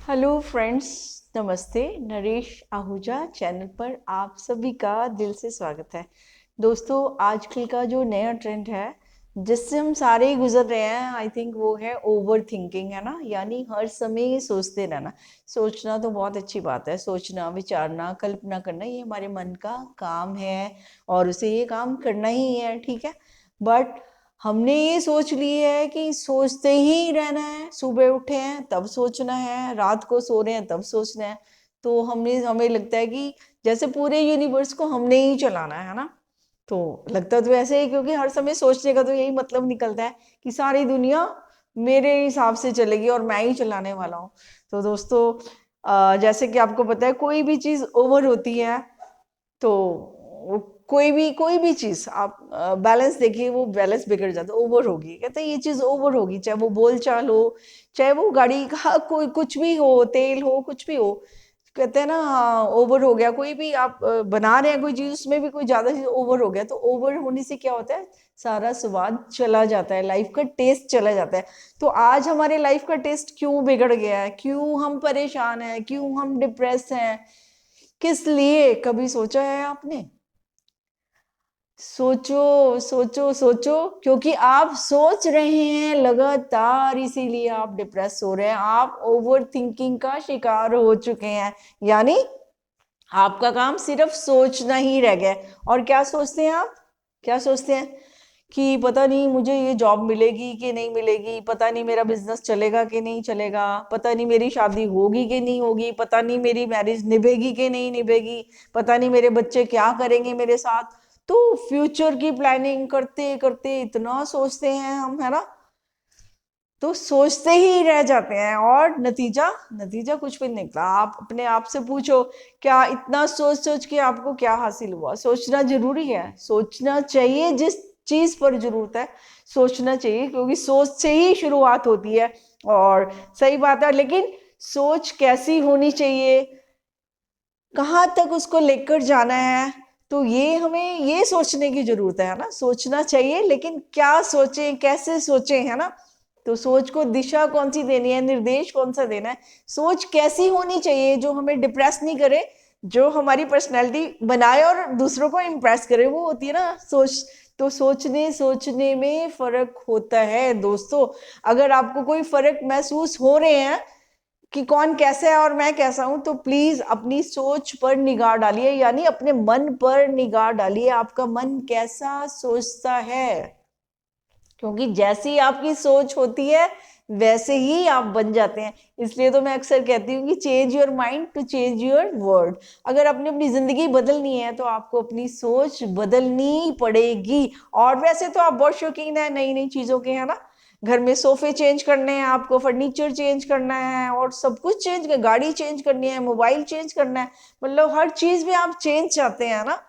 Hello friends, नमस्ते। Naresh Ahuja channel पर आप सभी का दिल से स्वागत है। दोस्तों, आजकल का जो नया ट्रेंड है जिससे हम सारे ही गुजर रहे हैं, आई थिंक वो है ओवर थिंकिंग, है ना। यानी हर समय सोचते रहना। सोचना तो बहुत अच्छी बात है, सोचना, विचारना, कल्पना करना ये हमारे मन का काम है और उसे ये काम करना ही है, ठीक है। बट हमने ये सोच ली है कि सोचते ही रहना है, सुबह उठे हैं तब सोचना है, रात को सो रहे हैं तब सोचना है। तो हमें लगता है कि जैसे पूरे यूनिवर्स को हमने ही चलाना है ना। तो लगता तो ऐसे ही, क्योंकि हर समय सोचने का तो यही मतलब निकलता है कि सारी दुनिया मेरे हिसाब से चलेगी और मैं ही चलाने वाला हूँ। तो दोस्तों, जैसे कि आपको पता है, कोई भी चीज़ ओवर होती है तो वो कोई भी चीज आप बैलेंस देखिए, वो बैलेंस बिगड़ जाता है, ओवर होगी। कहते हैं ये चीज ओवर होगी, चाहे वो बोलचाल हो, चाहे वो गाड़ी का कोई कुछ भी हो, तेल हो, कुछ भी हो। कहते हैं ना, हाँ ओवर हो गया। कोई भी आप बना रहे हैं कोई चीज, उसमें भी कोई ज्यादा चीज ओवर हो गया तो ओवर होने से क्या होता है, सारा स्वाद चला जाता है, लाइफ का टेस्ट चला जाता है। तो आज हमारे लाइफ का टेस्ट क्यों बिगड़ गया है, क्यों हम परेशान हैं, क्यों हम डिप्रेस हैं, किस लिए? कभी सोचा है आपने? सोचो, सोचो, सोचो। क्योंकि आप सोच रहे हैं लगातार, इसीलिए आप डिप्रेस हो रहे हैं, आप ओवर थिंकिंग का शिकार हो चुके हैं। यानी आपका काम सिर्फ सोचना ही रह गया है। और क्या सोचते हैं आप? क्या सोचते हैं कि पता नहीं मुझे ये जॉब मिलेगी कि नहीं मिलेगी, पता नहीं मेरा बिजनेस चलेगा कि नहीं चलेगा, पता नहीं मेरी शादी होगी कि नहीं होगी, पता नहीं मेरी मैरिज निभेगी कि नहीं निभेगी, पता नहीं मेरे बच्चे क्या करेंगे मेरे साथ। तो फ्यूचर की प्लानिंग करते करते इतना सोचते हैं हम, है ना। तो सोचते ही रह जाते हैं और नतीजा नतीजा कुछ भी नहीं निकला। आप अपने आप से पूछो, क्या इतना सोच सोच के आपको क्या हासिल हुआ? सोचना जरूरी है, सोचना चाहिए। जिस चीज पर जरूरत है सोचना चाहिए, क्योंकि सोच से ही शुरुआत होती है। और सही बात है, लेकिन सोच कैसी होनी चाहिए, कहाँ तक उसको लेकर जाना है, तो ये हमें ये सोचने की जरूरत है ना। सोचना चाहिए, लेकिन क्या सोचें, कैसे सोचें, है ना। तो सोच को दिशा कौन सी देनी है, निर्देश कौन सा देना है, सोच कैसी होनी चाहिए जो हमें डिप्रेस नहीं करे, जो हमारी पर्सनैलिटी बनाए और दूसरों को इम्प्रेस करे, वो होती है ना सोच। तो सोचने सोचने में फर्क होता है दोस्तों। अगर आपको कोई फर्क महसूस हो रहे हैं कि कौन कैसा है और मैं कैसा हूं, तो प्लीज अपनी सोच पर निगाह डालिए, यानी अपने मन पर निगाह डालिए। आपका मन कैसा सोचता है? क्योंकि जैसी आपकी सोच होती है वैसे ही आप बन जाते हैं। इसलिए तो मैं अक्सर कहती हूँ कि change your mind to change your world. अगर आपने अपनी जिंदगी बदलनी है तो आपको अपनी सोच बदलनी पड़ेगी। और वैसे तो आप बहुत शौकीन है नई नई चीजों के, है ना। घर में सोफे चेंज करने हैं आपको, फर्नीचर चेंज करना है और सब कुछ चेंज कर, गाड़ी चेंज करनी है, मोबाइल चेंज करना है, मतलब हर चीज में आप चेंज चाहते हैं ना।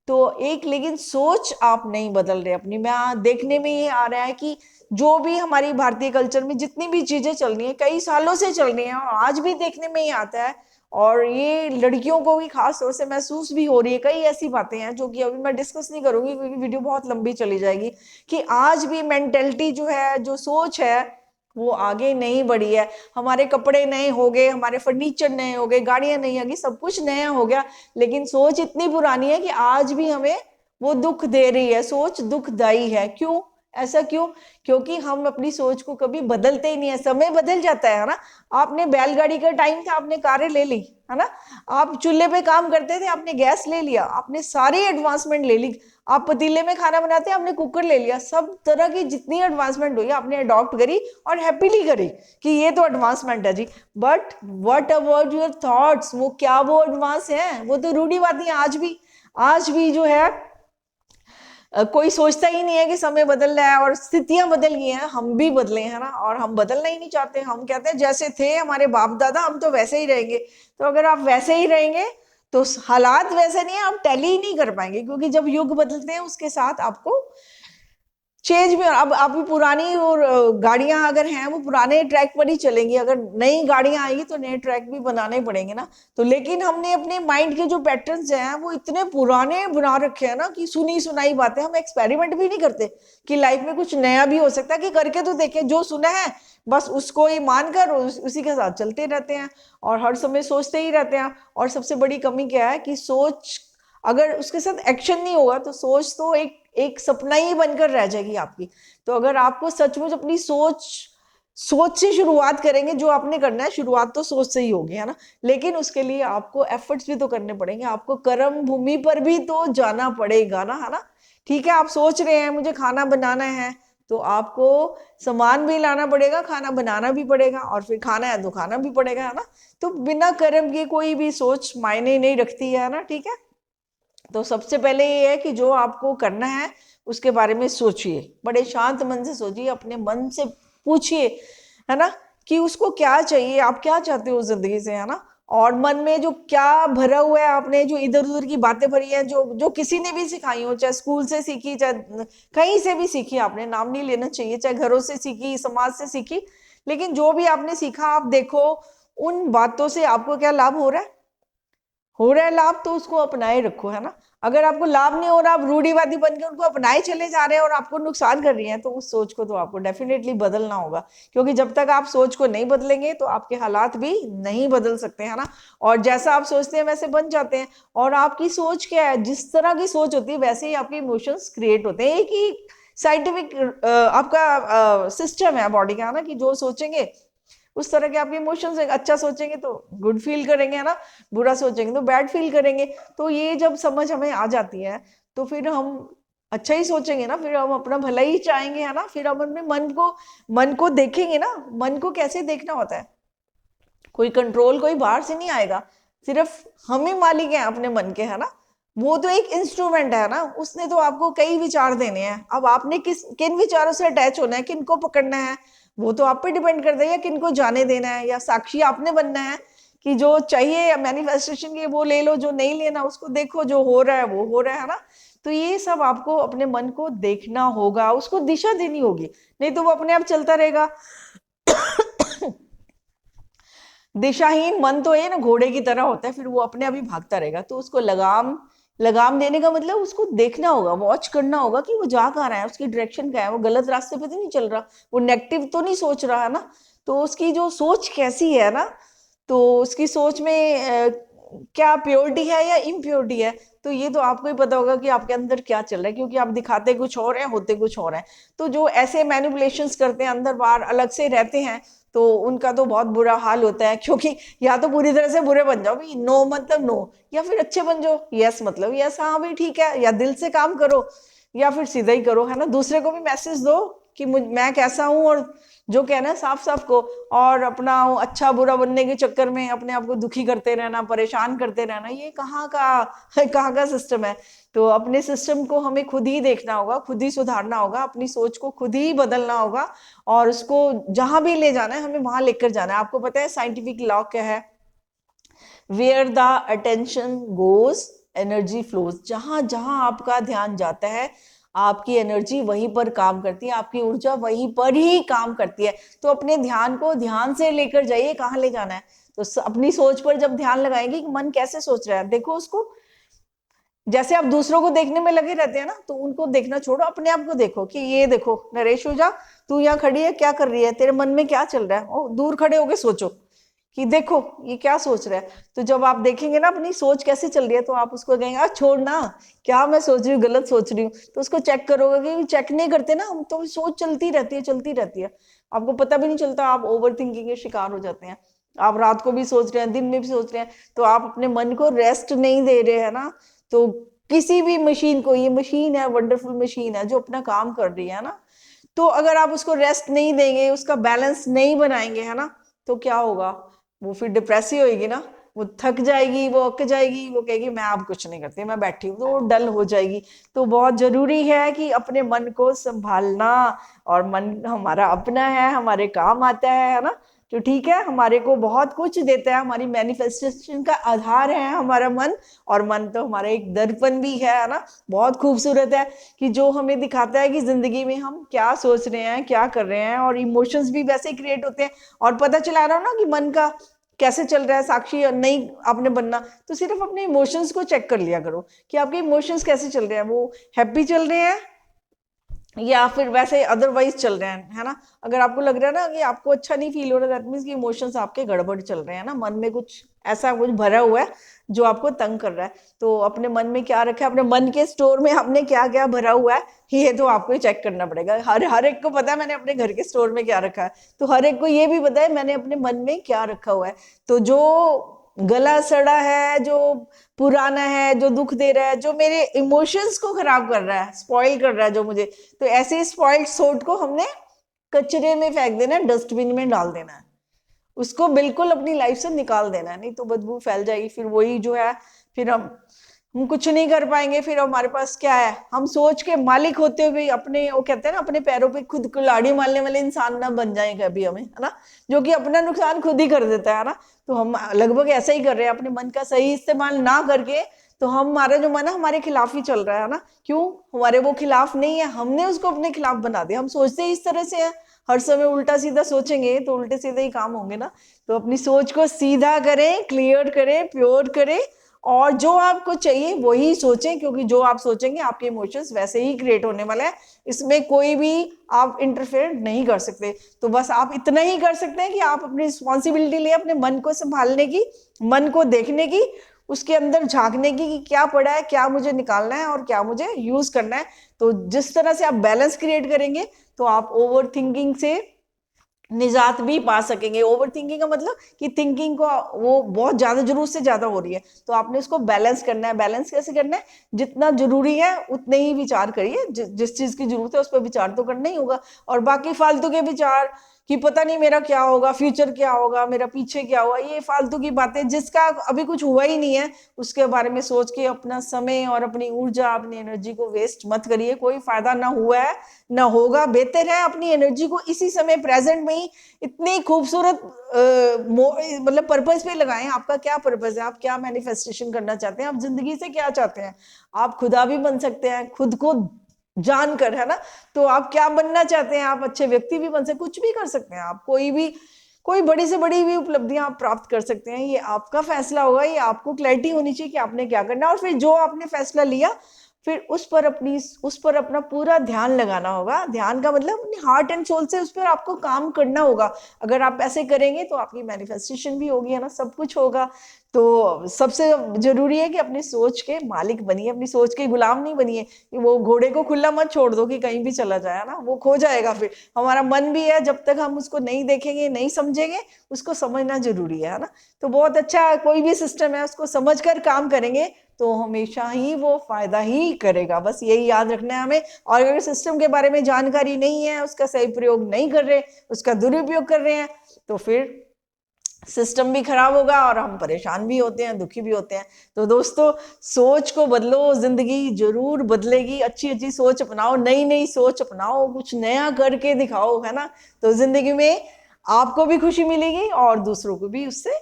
तो एक, लेकिन सोच आप नहीं बदल रहे अपनी। मैं देखने में ये आ रहा है कि जो भी हमारी भारतीय कल्चर में जितनी भी चीजें चल रही हैं, कई सालों से चल रही हैं और आज भी देखने में ही आता है। और ये लड़कियों को भी खास तौर से महसूस भी हो रही है। कई ऐसी बातें हैं जो कि अभी मैं डिस्कस नहीं करूंगी क्योंकि वीडियो बहुत लंबी चली जाएगी, कि आज भी मेंटेलिटी जो है, जो सोच है, वो आगे नहीं बढ़ी है। हमारे कपड़े नए हो गए, हमारे फर्नीचर नए हो गए, गाड़ियां नई आ गई, सब कुछ नया हो गया, लेकिन सोच इतनी पुरानी है कि आज भी हमें वो दुख दे रही है। सोच दुखदाई है। क्यों? ऐसा क्यों? क्योंकि हम अपनी सोच को कभी बदलते ही नहीं है। समय बदल जाता है ना। आपने बैलगाड़ी का टाइम था, आपने कारें ले ली, है ना। आप चूल्हे पे काम करते थे, आपने गैस ले लिया, आपने सारी एडवांसमेंट ले ली। आप पतीले में खाना बनाते हैं, आपने कुकर ले लिया। सब तरह की जितनी एडवांसमेंट हुई आपने अडॉप्ट करी और हैप्पीली करी कि ये तो एडवांसमेंट है जी। But what about your thoughts? वो क्या वो एडवांस है? वो तो रूढ़िवादी है। आज भी जो है कोई सोचता ही नहीं है कि समय बदल रहा है और स्थितियां बदल गई हैं, हम भी बदले हैं ना। और हम बदलना ही नहीं चाहते। हम कहते हैं जैसे थे हमारे बाप दादा हम तो वैसे ही रहेंगे। तो अगर आप वैसे ही रहेंगे तो हालात वैसे नहीं है, आप टैली ही नहीं कर पाएंगे, क्योंकि जब युग बदलते हैं उसके साथ आपको चेंज भी। अब अभी पुरानी और गाड़ियां अगर हैं वो पुराने ट्रैक पर ही चलेंगी, अगर नई गाड़ियां आएगी तो नए ट्रैक भी बनाने पड़ेंगे ना। तो लेकिन हमने अपने माइंड के जो पैटर्न्स हैं वो इतने पुराने बना रखे हैं ना कि सुनी सुनाई बातें, हम एक्सपेरिमेंट भी नहीं करते कि लाइफ में कुछ नया भी हो सकता है, कि करके तो देखें, जो सुना है बस उसको ही मानकर उसी के साथ चलते रहते हैं और हर समय सोचते ही रहते हैं। और सबसे बड़ी कमी क्या है कि सोच अगर उसके साथ एक्शन नहीं होगा तो सोच तो एक एक सपना ही बनकर रह जाएगी आपकी। तो अगर आपको सचमुच अपनी सोच सोच से शुरुआत करेंगे, जो आपने करना है शुरुआत तो सोच से ही होगी, है ना। लेकिन उसके लिए आपको एफर्ट्स भी तो करने पड़ेंगे, आपको कर्म भूमि पर भी तो जाना पड़ेगा ना, है ना। ठीक है, आप सोच रहे हैं मुझे खाना बनाना है, तो आपको सामान भी लाना पड़ेगा, खाना बनाना भी पड़ेगा, और फिर खाना है तो खाना भी पड़ेगा, है ना। तो बिना कर्म के कोई भी सोच मायने नहीं रखती है ना, ठीक है। तो सबसे पहले ये है कि जो आपको करना है उसके बारे में सोचिए, बड़े शांत मन से सोचिए, अपने मन से पूछिए, है ना, कि उसको क्या चाहिए, आप क्या चाहते हो जिंदगी से, है ना। और मन में जो क्या भरा हुआ है, आपने जो इधर उधर की बातें भरी हैं, जो जो किसी ने भी सिखाई हो, चाहे स्कूल से सीखी, चाहे कहीं से भी सीखी, आपने नाम नहीं लेना चाहिए, चाहे घरों से सीखी, समाज से सीखी, लेकिन जो भी आपने सीखा, आप देखो उन बातों से आपको क्या लाभ हो रहा है लाभ, तो उसको अपनाए रखो, है ना। अगर आपको लाभ नहीं हो रहा, आप रूढ़िवादी बन के उनको अपनाए चले जा रहे हैं और आपको नुकसान कर रही हैं, तो उस सोच को तो आपको डेफिनेटली बदलना होगा, क्योंकि जब तक आप सोच को नहीं बदलेंगे तो आपके हालात भी नहीं बदल सकते, है ना। और जैसा आप सोचते हैं वैसे बन जाते हैं। और आपकी सोच क्या है, जिस तरह की सोच होती है वैसे ही आपके इमोशंस क्रिएट होते हैं। एक ही साइंटिफिक आपका सिस्टम है बॉडी का, है ना, कि जो सोचेंगे उस तरह के आपके इमोशंस। अच्छा सोचेंगे तो गुड फील करेंगे, है ना, बुरा सोचेंगे तो बैड फील करेंगे। तो ये जब समझ हमें आ जाती है तो फिर हम अच्छा ही सोचेंगे ना, फिर हम अपना भला ही चाहेंगे, है ना। फिर हम अपने मन को देखेंगे ना। मन को कैसे देखना होता है, कोई कंट्रोल कोई बाहर से नहीं आएगा, सिर्फ हम ही मालिक हैं अपने मन के, है ना। वो तो एक इंस्ट्रूमेंट है ना, उसने तो आपको कई विचार देने हैं। अब आपने किन विचारों से अटैच होना है, किन को पकड़ना है, वो तो आप पे डिपेंड करता है, या किन को जाने देना है, या साक्षी आपने बनना है कि जो चाहिए मैनिफेस्टेशन के वो ले लो, जो नहीं लेना उसको देखो, जो हो रहा है वो हो रहा है ना। तो ये सब आपको अपने मन को देखना होगा, उसको दिशा देनी होगी, नहीं तो वो अपने आप चलता रहेगा। दिशाहीन मन तो ये ना घोड़े की तरह होता है, फिर वो अपने आप ही भागता रहेगा। तो उसको लगाम लगाम देने का मतलब उसको देखना होगा, वॉच करना होगा कि वो जा कहाँ रहा है, उसकी डायरेक्शन क्या है, वो गलत रास्ते पे तो नहीं चल रहा, वो नेगेटिव तो नहीं सोच रहा, है ना। तो उसकी जो सोच कैसी है ना, तो उसकी सोच में क्या प्योरिटी है या इम्प्योरिटी है, तो ये तो आपको ही पता होगा कि आपके अंदर क्या चल रहा है, क्योंकि आप दिखाते कुछ और है, होते कुछ और है। तो जो ऐसे मैनिपुलेशंस करते हैं, अंदर बाहर अलग से रहते हैं, तो उनका तो बहुत बुरा हाल होता है। क्योंकि या तो पूरी तरह से बुरे बन जाओ भाई, नो मतलब नो, या फिर अच्छे बन जाओ, यस मतलब यस, हाँ भाई ठीक है, या दिल से काम करो या फिर सीधा ही करो, है ना। दूसरे को भी मैसेज दो कि मैं कैसा हूं, और जो कहना है साफ साफ को। और अपना अच्छा बुरा बनने के चक्कर में अपने आप को दुखी करते रहना, परेशान करते रहना, ये कहाँ का सिस्टम है। तो अपने सिस्टम को हमें खुद ही देखना होगा, खुद ही सुधारना होगा, अपनी सोच को खुद ही बदलना होगा, और उसको जहां भी ले जाना है हमें वहां लेकर जाना है। आपको पता है साइंटिफिक लॉ क्या है, where the attention goes energy flows. जहां जहां आपका ध्यान जाता है आपकी एनर्जी वहीं पर काम करती है, आपकी ऊर्जा वहीं पर ही काम करती है। तो अपने ध्यान को ध्यान से लेकर जाइए, कहाँ ले जाना है। तो अपनी सोच पर जब ध्यान लगाएंगे कि मन कैसे सोच रहा है, देखो उसको। जैसे आप दूसरों को देखने में लगे रहते हैं ना, तो उनको देखना छोड़ो, अपने आप को देखो कि ये देखो नरेश जा, तू यहाँ खड़ी है, क्या कर रही है, तेरे मन में क्या चल रहा है। ओ दूर खड़े होके सोचो कि देखो ये क्या सोच रहा है। तो जब आप देखेंगे ना अपनी सोच कैसे चल रही है, तो आप उसको कहेंगे छोड़ ना, क्या मैं सोच रही हूँ, गलत सोच रही हूँ। तो उसको चेक करोगे, कि चेक नहीं करते ना हम, तो सोच चलती रहती है, चलती रहती है, आपको पता भी नहीं चलता, आप ओवर थिंकिंग के शिकार हो जाते हैं। आप रात को भी सोच रहे हैं, दिन में भी सोच रहे हैं, तो आप अपने मन को रेस्ट नहीं दे रहे हैं ना। तो किसी भी मशीन को, ये मशीन है, वंडरफुल मशीन है जो अपना काम कर रही है ना, तो अगर आप उसको रेस्ट नहीं देंगे, उसका बैलेंस नहीं बनाएंगे, है ना, तो क्या होगा, वो फिर डिप्रेस ही होएगी ना। वो थक जाएगी, वो अक जाएगी, वो कहेगी मैं अब कुछ नहीं करती, मैं बैठी हूँ, तो वो डल हो जाएगी। तो बहुत जरूरी है कि अपने मन को संभालना, और मन हमारा अपना है, हमारे काम आता है ना। तो ठीक है, हमारे को बहुत कुछ देता है, हमारी मैनिफेस्टेशन का आधार है हमारा मन, और मन तो हमारा एक दर्पण भी है ना, बहुत खूबसूरत है कि जो हमें दिखाता है कि जिंदगी में हम क्या सोच रहे हैं, क्या कर रहे हैं, और इमोशंस भी वैसे ही क्रिएट होते हैं। और पता चला रहा हो ना कि मन का कैसे चल रहा है, साक्षी नहीं आपने बनना तो सिर्फ अपने इमोशंस को चेक कर लिया करो कि आपके इमोशंस कैसे चल रहे हैं, वो हैप्पी चल रहे हैं या फिर वैसे अदरवाइज चल रहे हैं, है ना। अगर आपको लग रहा है ना कि आपको अच्छा नहीं फील हो रहा, दैट मीन्स कि इमोशंस आपके गड़बड़ चल रहे हैं ना, मन में कुछ ऐसा कुछ भरा हुआ है जो आपको तंग कर रहा है। तो अपने मन में क्या रखा है, अपने मन के स्टोर में हमने क्या क्या भरा हुआ है, ये तो आपको ही चेक करना पड़ेगा। हर एक को पता है मैंने अपने घर के स्टोर में क्या रखा है, तो हर एक को ये भी पता है मैंने अपने मन में क्या रखा हुआ है। तो जो गला सड़ा है, जो पुराना है, जो दुख दे रहा है, जो मेरे इमोशंस को खराब कर रहा है, स्पॉइल कर रहा है जो मुझे, तो ऐसे स्पॉइल्ड सोट को हमने कचरे में फेंक देना है, डस्टबिन में डाल देना है, उसको बिल्कुल अपनी लाइफ से निकाल देना है, नहीं तो बदबू फैल जाएगी। फिर वही जो है, फिर हम कुछ नहीं कर पाएंगे। फिर हमारे पास क्या है, हम सोच के मालिक होते हुए अपने, वो कहते हैं ना, अपने पैरों पे खुद कुल्हाड़ी मारने वाले इंसान ना बन जाए कभी हमें, है ना, जो कि अपना नुकसान खुद ही कर देता है ना। तो हम लगभग ऐसा ही कर रहे हैं, अपने मन का सही इस्तेमाल ना करके। तो हमारा जो मन है हमारे खिलाफ ही चल रहा है ना। क्यों? हमारे वो खिलाफ नहीं है, हमने उसको अपने खिलाफ बना दिया। हम सोचते ही इस तरह से है, हर समय उल्टा सीधा सोचेंगे तो उल्टे सीधे ही काम होंगे ना। तो अपनी सोच को सीधा करें, क्लियर करें, प्योर करें, और जो आपको चाहिए वही सोचें, क्योंकि जो आप सोचेंगे आपके इमोशंस वैसे ही क्रिएट होने वाले हैं। इसमें कोई भी आप इंटरफेयर नहीं कर सकते। तो बस आप इतना ही कर सकते हैं कि आप अपनी रिस्पॉन्सिबिलिटी लें, अपने मन को संभालने की, मन को देखने की, उसके अंदर झांकने की कि क्या पड़ा है, क्या मुझे निकालना है और क्या मुझे यूज करना है। तो जिस तरह से आप बैलेंस क्रिएट करेंगे तो आप ओवर थिंकिंग से निजात भी पा सकेंगे। ओवर थिंकिंग का मतलब कि थिंकिंग को वो बहुत ज्यादा जरूरत से ज्यादा हो रही है, तो आपने उसको बैलेंस करना है। बैलेंस कैसे करना है? जितना जरूरी है उतने ही विचार करिए, जिस चीज की जरूरत है उस पर विचार तो करना ही होगा। और बाकी फालतू के विचार कि पता नहीं मेरा क्या होगा, फ्यूचर क्या होगा, मेरा पीछे क्या होगा, ये फालतू की बातें, जिसका अभी कुछ हुआ ही नहीं है उसके बारे में सोच के अपना समय और अपनी ऊर्जा, अपनी एनर्जी को वेस्ट मत करिए। कोई फायदा ना हुआ है ना होगा। बेहतर है अपनी एनर्जी को इसी समय प्रेजेंट में ही इतनी खूबसूरत मतलब पर्पस पे लगाएं। आपका क्या पर्पस है, आप क्या मैनिफेस्टेशन करना चाहते हैं, आप जिंदगी से क्या चाहते हैं। आप खुदा भी बन सकते हैं खुद को जानकर, है ना। तो आप क्या बनना चाहते हैं, आप अच्छे व्यक्ति भी बन सकते, कुछ भी कर सकते हैं आप, कोई बड़ी से बड़ी भी उपलब्धियां आप प्राप्त कर सकते हैं। ये आपका फैसला होगा, ये आपको क्लैरिटी होनी चाहिए कि आपने क्या करना है। और फिर जो आपने फैसला लिया फिर उस पर अपना पूरा ध्यान लगाना होगा। ध्यान का मतलब अपनी हार्ट एंड सोल से उस पर आपको काम करना होगा। अगर आप ऐसे करेंगे तो आपकी मैनिफेस्टेशन भी होगी, है ना, सब कुछ होगा। तो सबसे जरूरी है कि अपनी सोच के मालिक बनिए, अपनी सोच के गुलाम नहीं बनिए। वो घोड़े को खुला मत छोड़ दो कि कहीं भी चला जाए, ना, वो खो जाएगा। फिर हमारा मन भी है, जब तक हम उसको नहीं देखेंगे, नहीं समझेंगे, उसको समझना जरूरी है ना। तो बहुत अच्छा, कोई भी सिस्टम है उसको समझकर काम करेंगे तो हमेशा ही वो फायदा ही करेगा। बस यही याद रखना है हमें। और अगर सिस्टम के बारे में जानकारी नहीं है, उसका सही प्रयोग नहीं कर रहे, उसका दुरुपयोग कर रहे हैं, तो फिर सिस्टम भी खराब होगा और हम परेशान भी होते हैं, दुखी भी होते हैं। तो दोस्तों, सोच को बदलो, जिंदगी जरूर बदलेगी। अच्छी अच्छी सोच अपनाओ, नई नई सोच अपनाओ, कुछ नया करके दिखाओ, है ना। तो जिंदगी में आपको भी खुशी मिलेगी और दूसरों को भी उससे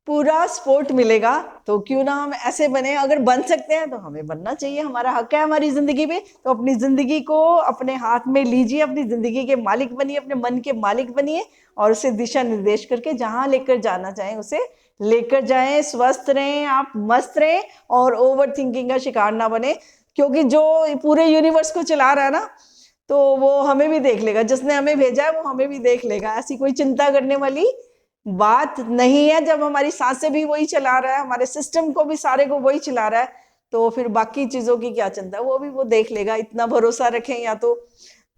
पूरा सपोर्ट मिलेगा। तो क्यों ना हम ऐसे बने, अगर बन सकते हैं तो हमें बनना चाहिए, हमारा हक है हमारी जिंदगी में। तो अपनी जिंदगी को अपने हाथ में लीजिए, अपनी जिंदगी के मालिक बनिए, अपने मन के मालिक बनिए, और उसे दिशा निर्देश करके जहां लेकर जाना चाहें उसे लेकर जाएं। स्वस्थ रहें, आप मस्त रहें, और ओवर थिंकिंग का शिकार ना बने, क्योंकि जो पूरे यूनिवर्स को चला रहा है ना, तो वो हमें भी देख लेगा। जिसने हमें भेजा है वो हमें भी देख लेगा। ऐसी कोई चिंता करने वाली बात नहीं है। जब हमारी सांसें भी वही चला रहा है, हमारे सिस्टम को भी सारे को वही चला रहा है, तो फिर बाकी चीजों की क्या चिंता, वो भी वो देख लेगा। इतना भरोसा रखें, या तो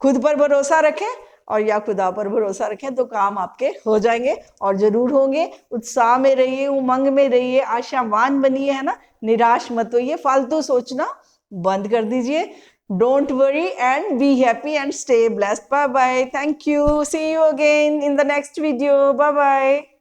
खुद पर भरोसा रखें और या खुदा पर भरोसा रखें, तो काम आपके हो जाएंगे और जरूर होंगे। उत्साह में रहिए, उमंग में रहिए, आशावान बनिए, है ना। निराश मत होइए, फालतू सोचना बंद कर दीजिए। Don't worry and be happy and stay blessed. Bye bye. Thank you. See you again in the next video. Bye bye.